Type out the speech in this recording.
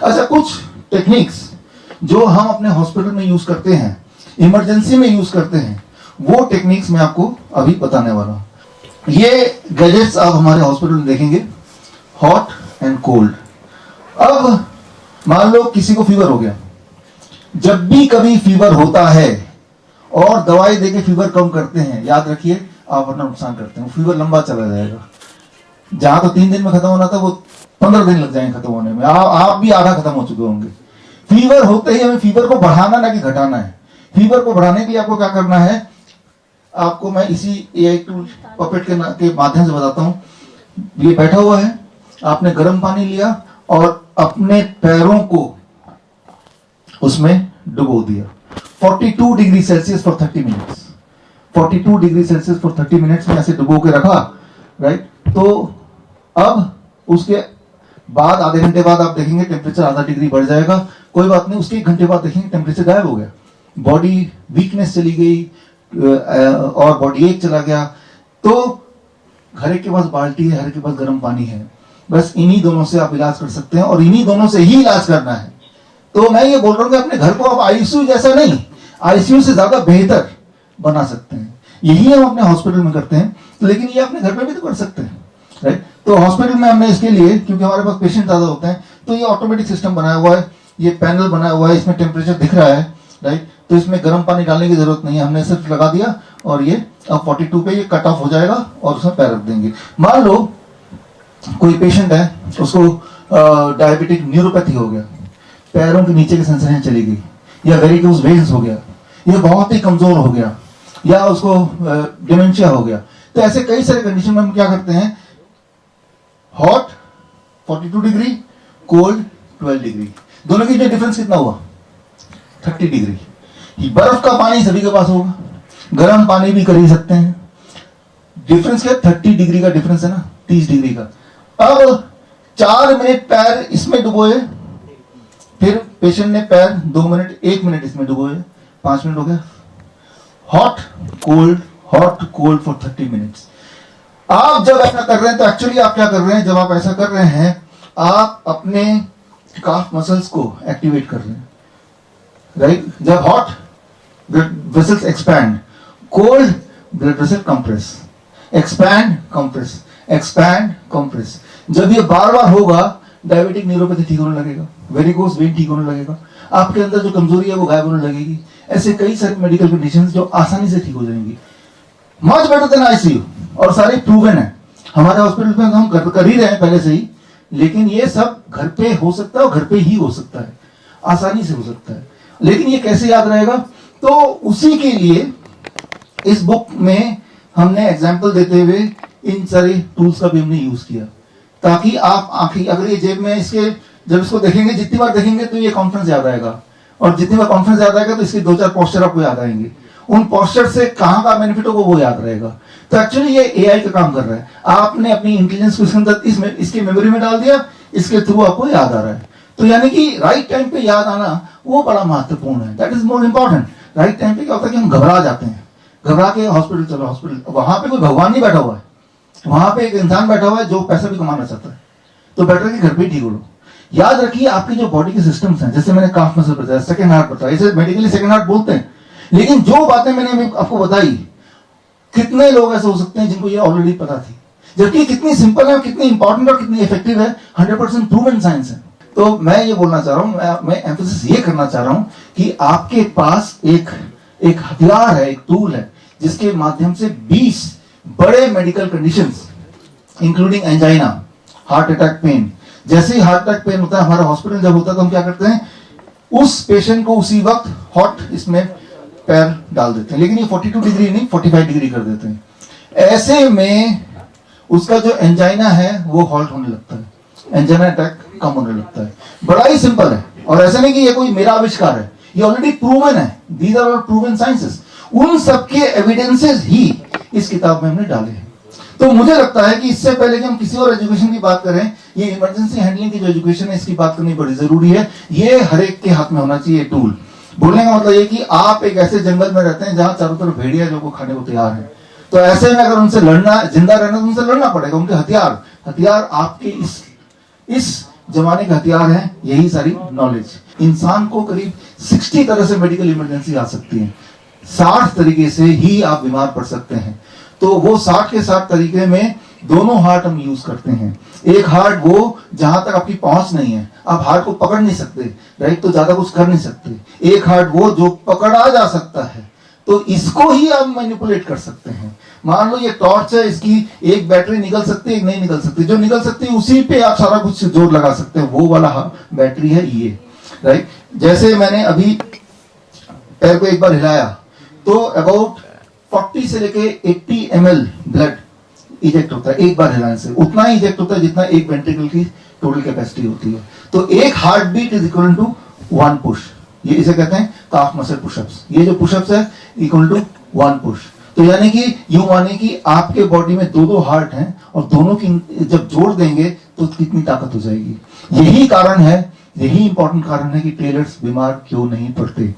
अच्छा, कुछ टेक्निक्स जो हम अपने हॉस्पिटल में यूज करते हैं, इमरजेंसी में यूज करते हैं, वो टेक्निक्स मैं आपको अभी बताने वाला हूं। ये गैजेट्स आप हमारे हॉस्पिटल में देखेंगे, हॉट एंड कोल्ड। अब मान लो किसी को फीवर हो गया, जब भी कभी फीवर होता है और दवाई देके फीवर कम करते हैं, याद रखिए आप अपना नुकसान करते हैं, फीवर लंबा चला जाएगा। जहां तो 3 दिन में खत्म होना था वो 15 दिन लग जाएंगे खत्म होने में, आप भी आधा खत्म हो चुके होंगे। फीवर होते ही हमें फीवर को बढ़ाना ना कि घटाना है। फीवर को बढ़ाने के लिए आपको क्या करना है, आपको मैं इसी एआई टूल पपेट के माध्यम से बताता हूं। ये बैठा हुआ है, आपने गर्म पानी लिया और अपने पैरों को उसमें डुबो दिया 42 degree Celsius for 30 minutes. 42 degree Celsius for 30 minutes में ऐसे डुबो के रखा, राइट। तो अब उसके बाद आधे घंटे बाद आप देखेंगे टेम्परेचर आधा डिग्री बढ़ जाएगा, कोई बात नहीं। उसके 1 घंटे बाद देखेंगे टेम्परेचर गायब हो गया, बॉडी वीकनेस चली गई और बॉडी एक चला गया। तो हर एक के पास बाल्टी है, हर एक के पास गर्म पानी है, बस इन्हीं दोनों से आप इलाज कर सकते हैं और इन्हीं दोनों से ही इलाज करना है। तो मैं ये बोल रहा हूं कि अपने घर को आप आईसीयू जैसा नहीं, आईसीयू से ज्यादा बेहतर बना सकते हैं। यही हम अपने हॉस्पिटल में करते हैं, लेकिन ये अपने घर पे भी तो कर सकते हैं, राइट। तो हॉस्पिटल में हमने इसके लिए, क्योंकि हमारे पास पेशेंट ज्यादा होते हैं, तो ये ऑटोमेटिक सिस्टम बनाया हुआ है, ये पैनल बनाया हुआ है, इसमें टेम्परेचर दिख रहा है, राइट। तो इसमें गर्म पानी डालने की जरूरत नहीं है, हमने सिर्फ लगा दिया और ये अब 42 पे ये कट ऑफ हो जाएगा और उसमें पैर रख देंगे। मान लो कोई पेशेंट है, उसको डायबिटिक न्यूरोपैथी हो गया, पैरों के नीचे की सेंसरियां चली गई, या वेरिकोज वेन्स हो गया, ये बहुत ही कमजोर हो गया, या उसको डिमेंशिया हो गया। तो ऐसे कई सारे कंडीशन में हम क्या करते हैं, हॉट 42 डिग्री, कोल्ड 12 डिग्री, दोनों की डिफरेंस कितना हुआ 30 डिग्री। बर्फ का पानी सभी के पास होगा, गर्म पानी भी कर ही सकते हैं, डिफरेंस क्या 30 डिग्री का डिफरेंस है ना, 30 डिग्री का। अब 4 मिनट पैर इसमें डुबोए, फिर पेशेंट ने पैर 2 मिनट 1 मिनट इसमें डुबोए, 5 मिनट हो गया। Hot cold for 30 minutes. आप जब ऐसा कर रहे हैं तो एक्चुअली आप क्या कर रहे हैं, जब आप ऐसा कर रहे हैं आप अपने काफ मसल्स को एक्टिवेट कर रहे हैं, राइट। जब hot blood vessels expand, cold blood vessel compress, expand compress, expand compress. जब ये बार बार होगा डायबिटिक न्यूरोपैथी ठीक होने लगेगा, वेरिकोज वेन ठीक होने लगेगा, आपके अंदर जो कमजोरी है वो गायब होने लगेगी। ऐसे कई सारे मेडिकल कंडीशंस जो आसानी से ठीक हो जाएंगी, मच बेटर देन आईसीयू, और सारे प्रूवन है। हमारे हॉस्पिटल में हम कर ही रहे हैं पहले से ही, लेकिन ये सब घर पे हो सकता है और घर पे ही हो सकता है, आसानी से हो सकता है। लेकिन ये कैसे याद रहेगा, तो उसी के लिए इस बुक में हमने एग्जाम्पल देते हुए इन सारे टूल्स का भी हमने यूज किया, ताकि आप आंखें अगर ये जेब में इसके जब इसको देखेंगे, जितनी बार देखेंगे तो ये कॉन्फ्रेंस याद आएगा, और जितनी बार कॉन्फ्रेंस याद आएगा तो इसके 2-4 पोस्टर आपको याद आएंगे, उन पोस्टर से कहां का बेनिफिट होगा वो याद रहेगा। तो एक्चुअली ये एआई का काम कर रहा है, आपने अपनी इंटेलिजेंस को इसके अंदर इसकी मेमोरी में डाल दिया, इसके थ्रू आपको याद आ रहा है। तो यानी कि राइट टाइम पे याद आना वो बड़ा महत्वपूर्ण है, that is more important. Right time पे क्या होता है कि हम घबरा जाते हैं, घबरा के हॉस्पिटल चलो, हॉस्पिटल वहां पे कोई भगवान नहीं बैठा हुआ है, वहां पे एक इंसान बैठा हुआ है जो पैसा भी कमाना चाहता है, तो बेटर कि घर पे ही ठीक हो लो। याद रखिए आपकी जो बॉडी के सिस्टम्स हैं, जैसे मैंने काफ मसल बताया, सेकंड हार्ट बताया, इसे मेडिकली सेकंड हार्ट बोलते हैं, लेकिन जो बातें मैंने आपको बताई, कितने लोग ऐसे हो सकते हैं जिनको ये ऑलरेडी पता थी, जबकि कितनी सिंपल है, कितनी इंपॉर्टेंट और कितनी इफेक्टिव है, 100% प्रूवन साइंस है। तो मैं ये बोलना चाह रहा हूं, मैं एम्फेसिस ये करना चाह रहा हूं कि आपके पास एक हथियार है, एक टूल है, जिसके माध्यम से 20 बड़े medical conditions including angina, heart attack pain, जैसे ही हार्ट अटैक पेन होता है हमारा हॉस्पिटल जब होता है तो हम क्या करते हैं, उस पेशेंट को उसी वक्त हॉट इसमें पैर डाल देते हैं, लेकिन ये 42 डिग्री नहीं 45 डिग्री कर देते हैं। ऐसे में उसका जो एंजाइना है वो हॉल्ट होने लगता है, एंजाइना अटैक कम होने लगता है। बड़ा ही सिंपल है, और ऐसा नहीं कि ये कोई मेरा आविष्कार है, ये ऑलरेडी प्रूवन है, these are all proven sciences. उन सबके एविडेंसेस ही इस किताब में हमने डाले हैं। तो मुझे लगता है कि इससे पहले कि हम किसी और एजुकेशन की बात करें, ये इमरजेंसी हैंडलिंग की जो एजुकेशन है इसकी बात करनी बड़ी जरूरी है। ये हर एक के हाथ में होना चाहिए टूल। बोलने का मतलब ये कि आप एक ऐसे जंगल में रहते हैं जहां चारों तरफ भेड़िया जो को खाने को तैयार है, तो ऐसे में अगर उनसे लड़ना, जिंदा रहना तो उनसे लड़ना पड़ेगा। उनके हथियार आपके इस जमाने का हथियार है यही सारी नॉलेज। इंसान को करीब 60 तरह से मेडिकल इमरजेंसी आ सकती है, 60 तरीके से ही आप बीमार पड़ सकते हैं। तो वो 60 के 60 तरीके में दोनों हार्ट हम यूज करते हैं। एक हार्ट वो जहां तक आपकी पहुंच नहीं है, आप हार्ट को पकड़ नहीं सकते, राइट, तो ज्यादा कुछ कर नहीं सकते। एक हार्ट वो जो पकड़ा जा सकता है, तो इसको ही आप मैनिपुलेट कर सकते हैं। मान लो ये टॉर्च है, इसकी एक बैटरी निकल सकती है, एक नहीं निकल सकती। जो निकल सकती है उसी पे आप सारा कुछ जोर लगा सकते हैं, वो वाला बैटरी है ये, राइट। जैसे मैंने अभी पैर को एक बार हिलाया तो अबाउट 40 से लेके 80 ml ब्लड इजेक्ट होता है एक बार हिलाने से। उतना ही इजेक्ट होता है जितना एक वेंट्रिकल की टोटल कैपेसिटी होती है। तो एक heart beat is equal to 1 push. ये इसे कहते हैं काफ मसल पुशअप्स। ये जो पुशअप्स है इक्वल टू 1 पुश। तो यानी कि यूं माने कि आपके बॉडी में दो हार्ट हैं और दोनों की जब जोड़ देंगे तो कितनी ताकत हो जाएगी। यही कारण है, यही इंपॉर्टेंट कारण है कि टेलर्स बीमार क्यों नहीं पड़ते।